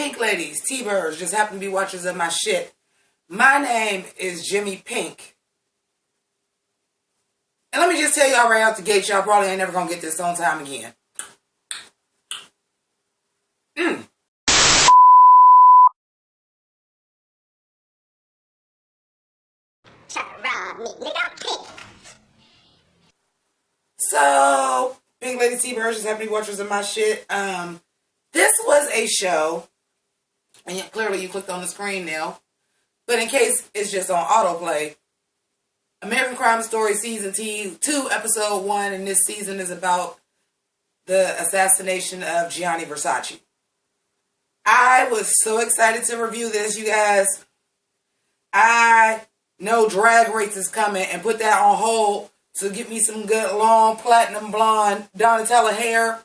Pink ladies, T-birds, just happen to be watchers of my shit. My name is JImmiPynk. And let me just tell y'all right out the gate, y'all probably ain't never gonna get this on time again. So, Pink lady, T-birds, just happen to be watchers of my shit. This was a show, and yet clearly you clicked on the screen now. But in case it's just on autoplay, American Crime Story Season 2, Episode 1, and this season is about the assassination of Gianni Versace. I was so excited to review this, you guys. I know Drag Race is coming and put that on hold to get me some good long platinum blonde Donatella hair.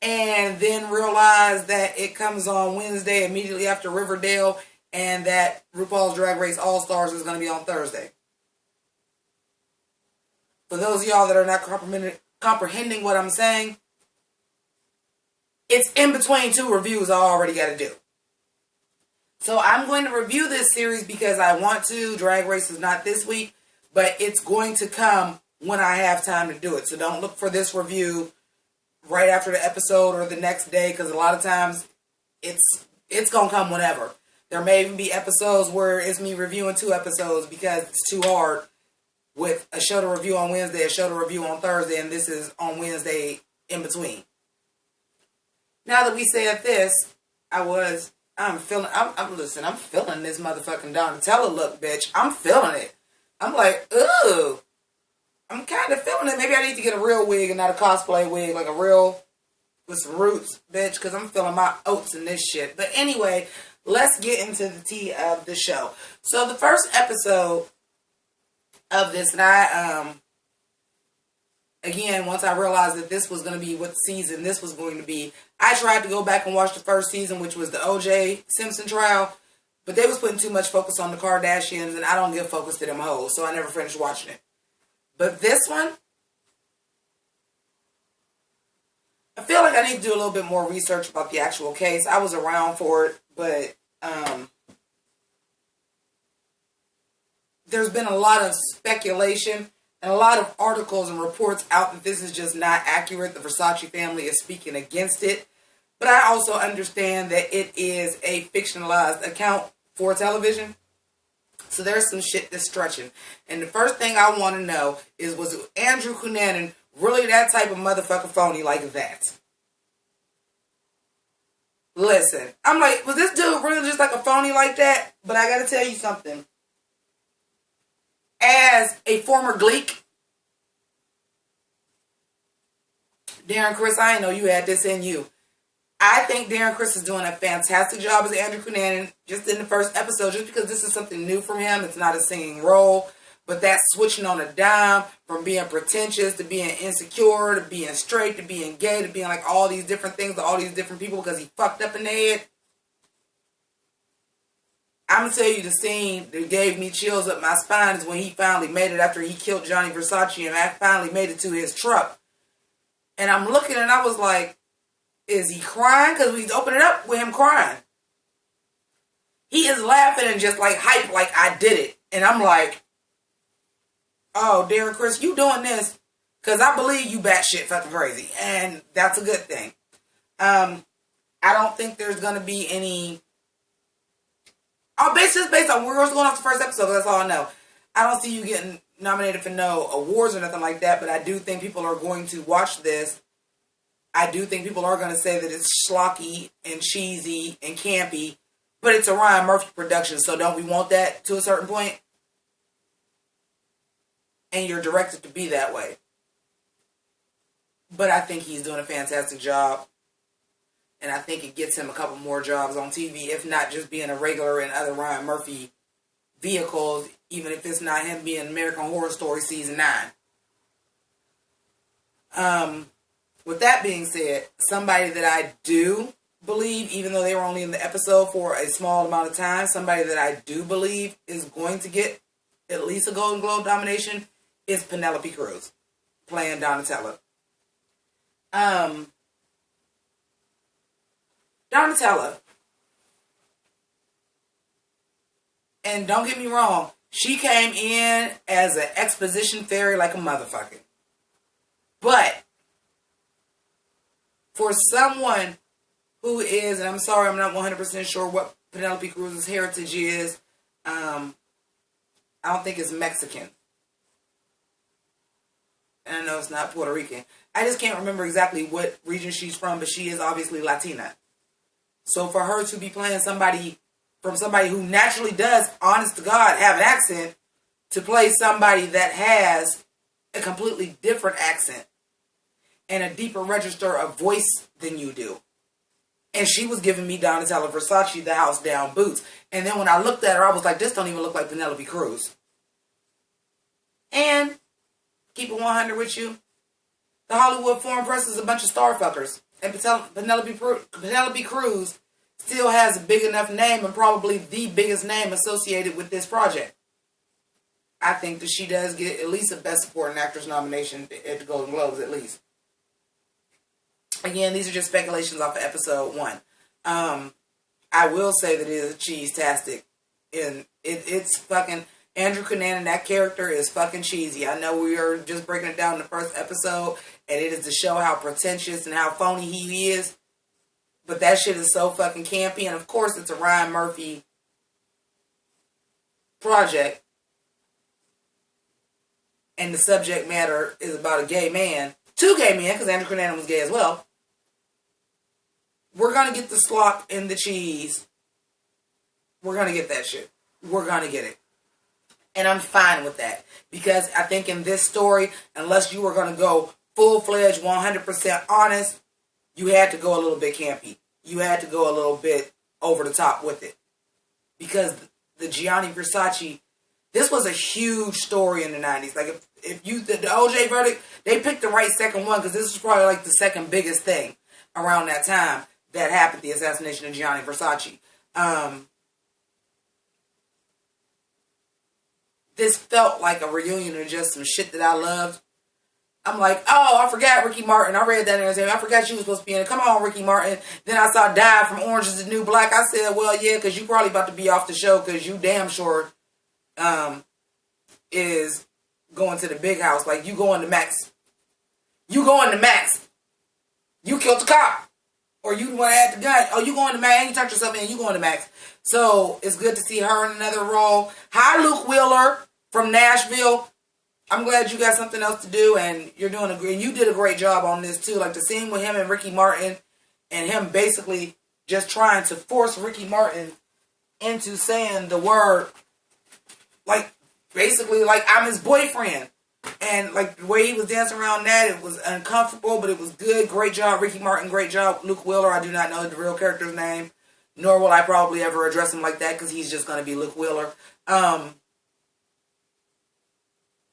And then realize that it comes on Wednesday immediately after Riverdale, and that RuPaul's Drag Race All-Stars is going to be on Thursday. For those of y'all that are not comprehending what I'm saying, it's in between two reviews I already got to do. So I'm going to review this series because I want to. Drag Race is not this week, but it's going to come when I have time to do it. So don't look for this review right after the episode or the next day, because a lot of times it's going to come whenever. There may even be episodes where it's me reviewing 2 episodes because it's too hard with a show to review on Wednesday, a show to review on Thursday, and this is on Wednesday in between. Now that we said this, I'm feeling this motherfucking Donatella look, bitch. I'm feeling it. I'm like, ooh. I'm kind of feeling it. Maybe I need to get a real wig and not a cosplay wig, like a real, with some roots, bitch, because I'm feeling my oats in this shit. But anyway, let's get into the tea of the show. So the first episode of this, and I, again, once I realized that this was going to be what season this was going to be, I tried to go back and watch the first season, which was the O.J. Simpson trial, but they was putting too much focus on the Kardashians, and I don't give focus to them hoes, so I never finished watching it. But this one, I feel like I need to do a little bit more research about the actual case. I was around for it, but there's been a lot of speculation and a lot of articles and reports out that this is just not accurate. The Versace family is speaking against it. But I also understand that it is a fictionalized account for television. So there's some shit that's stretching. And the first thing I want to know is, was Andrew Cunanan really that type of motherfucker phony like that? Listen, I'm like, was this dude really just like a phony like that? But I got to tell you something. As a former Gleek, Darren Criss, I didn't know you had this in you. I think Darren Criss is doing a fantastic job as Andrew Cunanan just in the first episode, just because this is something new from him. It's not a singing role, but that's switching on a dime from being pretentious to being insecure to being straight to being gay to being like all these different things to all these different people because he fucked up in the head. I'm going to tell you the scene that gave me chills up my spine is when he finally made it after he killed Gianni Versace, and I finally made it to his truck. And I'm looking and I was like, is he crying? Because we opened it up with him crying. He is laughing and just like hype like I did it. And I'm like, oh, Darren Criss, you doing this because I believe you batshit fucking crazy. And that's a good thing. I don't think there's going to be any... just based on where it's going off the first episode, that's all I know. I don't see you getting nominated for no awards or nothing like that, but I do think people are going to watch this. I do think people are going to say that it's schlocky and cheesy and campy, but it's a Ryan Murphy production, so don't we want that to a certain point? And you're directed to be that way. But I think he's doing a fantastic job. And I think it gets him a couple more jobs on TV, if not just being a regular in other Ryan Murphy vehicles, even if it's not him being American Horror Story Season 9. With that being said, somebody that I do believe, even though they were only in the episode for a small amount of time, somebody that I do believe is going to get at least a Golden Globe nomination is Penelope Cruz, playing Donatella. Donatella, And don't get me wrong, she came in as an exposition fairy like a motherfucker. But for someone who is, and I'm sorry, I'm not 100% sure what Penelope Cruz's heritage is. I don't think it's Mexican. And I know it's not Puerto Rican. I just can't remember exactly what region she's from, but she is obviously Latina. So for her to be playing somebody who naturally does, honest to God, have an accent, to play somebody that has a completely different accent and a deeper register of voice than you do. And she was giving me Donatella Versace, the house down boots. And then when I looked at her, I was like, this don't even look like Penelope Cruz. And keep it 100 with you, the Hollywood Foreign Press is a bunch of star fuckers. And Penelope Cruz still has a big enough name, and probably the biggest name associated with this project. I think that she does get at least a Best Supporting Actress nomination at the Golden Globes, at least. Again, these are just speculations off of episode 1. I will say that it is cheese-tastic. And it's fucking... Andrew Cunanan, that character is fucking cheesy. I know we are just breaking it down in the first episode, and it is to show how pretentious and how phony he is. But that shit is so fucking campy. And of course, it's a Ryan Murphy project. And the subject matter is about a gay man. 2 gay men, because Andrew Cunanan was gay as well. We're going to get the slop and the cheese. We're going to get that shit. We're going to get it. And I'm fine with that. Because I think in this story, unless you were going to go full-fledged, 100% honest, you had to go a little bit campy. You had to go a little bit over the top with it. Because the Gianni Versace, this was a huge story in the 90s. Like, if you, the OJ verdict, they picked the right second one, because this was probably like the second biggest thing around that time that happened, the assassination of Gianni Versace. This felt like a reunion of just some shit that I loved. I'm like, oh, I forgot Ricky Martin. I read that and I said, I forgot you was supposed to be in it. Come on, Ricky Martin. Then I saw Die from Orange is the New Black. I said, well, yeah, because you probably about to be off the show because you damn sure is going to the big house. Like, you going to Max. You going to Max. You killed the cop. Or you want to add the gun. Oh, you going to Max. You turned yourself in. You going to Max. So, it's good to see her in another role. Hi, Luke Wheeler from Nashville. I'm glad you got something else to do, and you're doing you did a great job on this too. Like the scene with him and Ricky Martin, and him basically just trying to force Ricky Martin into saying the word, like basically like I'm his boyfriend, and like the way he was dancing around that, it was uncomfortable, but it was good. Great job, Ricky Martin. Great job, Luke Wheeler. I do not know the real character's name, nor will I probably ever address him like that because he's just going to be Luke Wheeler.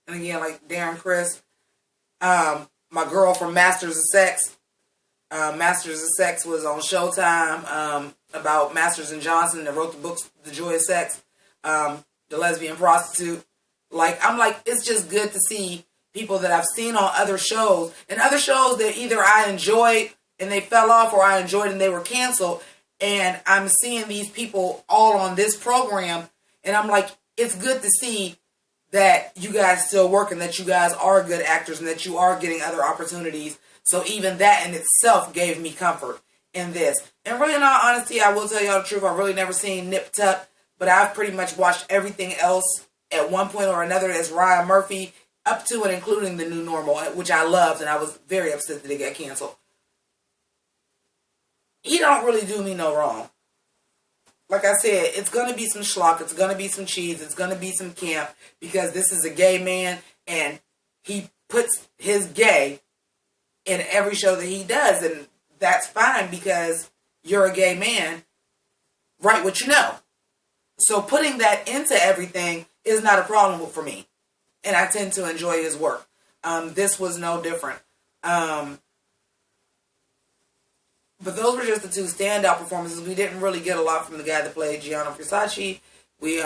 And again, like Darren Criss, my girl from Masters of Sex. Masters of Sex was on Showtime about Masters and Johnson that wrote the books, The Joy of Sex, the lesbian prostitute. Like, I'm like, it's just good to see people that I've seen on other shows, and other shows that either I enjoyed and they fell off, or I enjoyed and they were canceled. And I'm seeing these people all on this program, and I'm like, it's good to see that you guys still work and that you guys are good actors and that you are getting other opportunities. So even that in itself gave me comfort in this. And really, in all honesty, I will tell y'all the truth. I've really never seen Nip Tuck, but I've pretty much watched everything else at one point or another as Ryan Murphy, up to and including The New Normal, which I loved, and I was very upset that it got canceled. He don't really do me no wrong. Like I said, it's going to be some schlock, it's going to be some cheese, it's going to be some camp, because this is a gay man, and he puts his gay in every show that he does, and that's fine, because you're a gay man, write what you know. So putting that into everything is not a problem for me, and I tend to enjoy his work. This was no different. But those were just the 2 standout performances. We didn't really get a lot from the guy that played Gianni Versace. We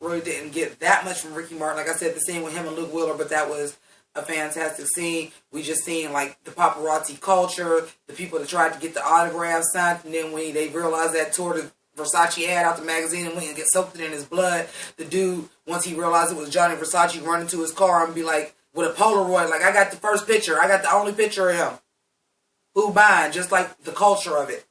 really didn't get that much from Ricky Martin. Like I said, the scene with him and Luke Wheeler, but that was a fantastic scene. We just seen like the paparazzi culture, the people that tried to get the autograph signed, and then when they realized that tour Versace ad out the magazine and went and get soaked it in his blood. The dude, once he realized it was Gianni Versace, run into his car and be like, with a Polaroid, like, I got the first picture. I got the only picture of him. Who buying? Just like the culture of it.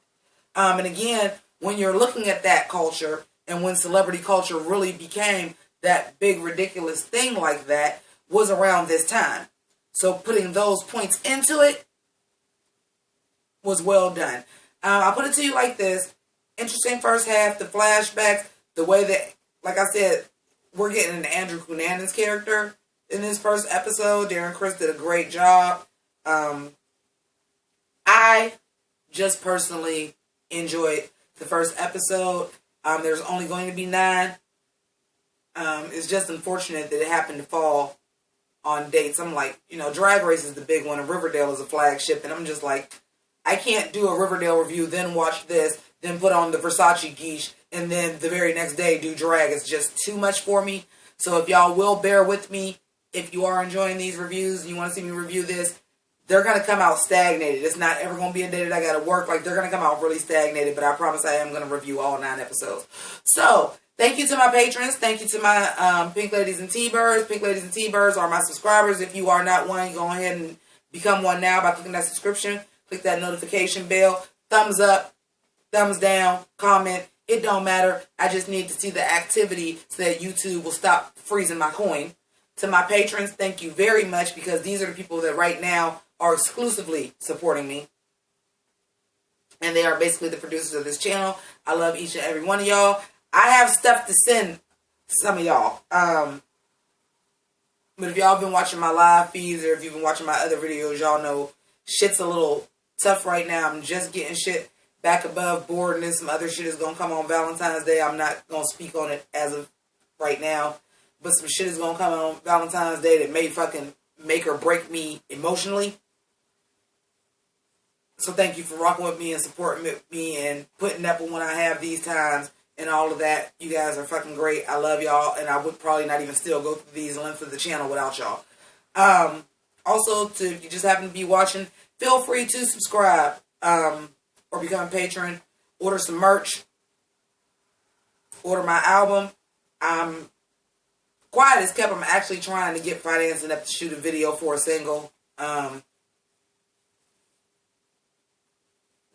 And again, when you're looking at that culture and when celebrity culture really became that big ridiculous thing like that was around this time. So putting those points into it was well done. I'll put it to you like this. Interesting first half, the flashbacks, the way that, like I said, we're getting into Andrew Cunanan's character in this first episode. Darren Criss did a great job. I just personally enjoyed the first episode. There's only going to be 9. It's just unfortunate that it happened to fall on dates. I'm like, Drag Race is the big one and Riverdale is a flagship. And I'm just like, I can't do a Riverdale review, then watch this, then put on the Versace geesh, and then the very next day do drag. It's just too much for me. So if y'all will bear with me, if you are enjoying these reviews and you want to see me review this, they're going to come out stagnated. It's not ever going to be a day that I got to work. Like, they're going to come out really stagnated, but I promise I am going to review all 9 episodes. So, thank you to my patrons. Thank you to my Pink Ladies and T-Birds. Pink Ladies and T-Birds are my subscribers. If you are not one, go ahead and become one now by clicking that subscription. Click that notification bell. Thumbs up, thumbs down, comment. It don't matter. I just need to see the activity so that YouTube will stop freezing my coin. To my patrons, thank you very much, because these are the people that right now are exclusively supporting me. And they are basically the producers of this channel. I love each and every one of y'all. I have stuff to send some of y'all. But if y'all been watching my live feeds or if you've been watching my other videos, y'all know shit's a little tough right now. I'm just getting shit back above board, and then some other shit is going to come on Valentine's Day. I'm not going to speak on it as of right now. But some shit is going to come on Valentine's Day that may fucking make or break me emotionally. So thank you for rocking with me and supporting me and putting up when I have these times and all of that. You guys are fucking great. I love y'all, and I would probably not even still go through these lengths of the channel without y'all. Also, if you just happen to be watching, feel free to subscribe or become a patron. Order some merch. Order my album. I'm quiet as kept. I'm actually trying to get financing up to shoot a video for a single.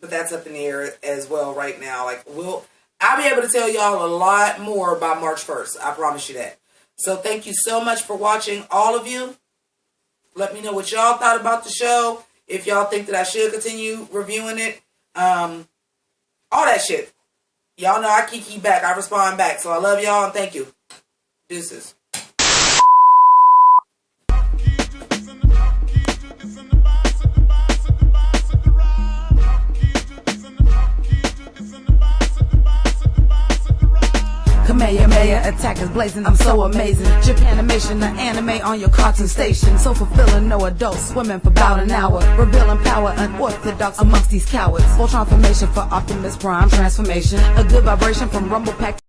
But that's up in the air as well right now. Like, I'll be able to tell y'all a lot more by March 1st. I promise you that. So thank you so much for watching, all of you. Let me know what y'all thought about the show. If y'all think that I should continue reviewing it. All that shit. Y'all know I kiki back. I respond back. So I love y'all and thank you. Deuces. Kamehameha attack is blazing, I'm so amazing. Japanimation, the anime on your cartoon station. So fulfilling, no adults swimming for about an hour. Revealing power, unorthodox amongst these cowards. Full transformation for Optimus Prime transformation. A good vibration from Rumble Pack.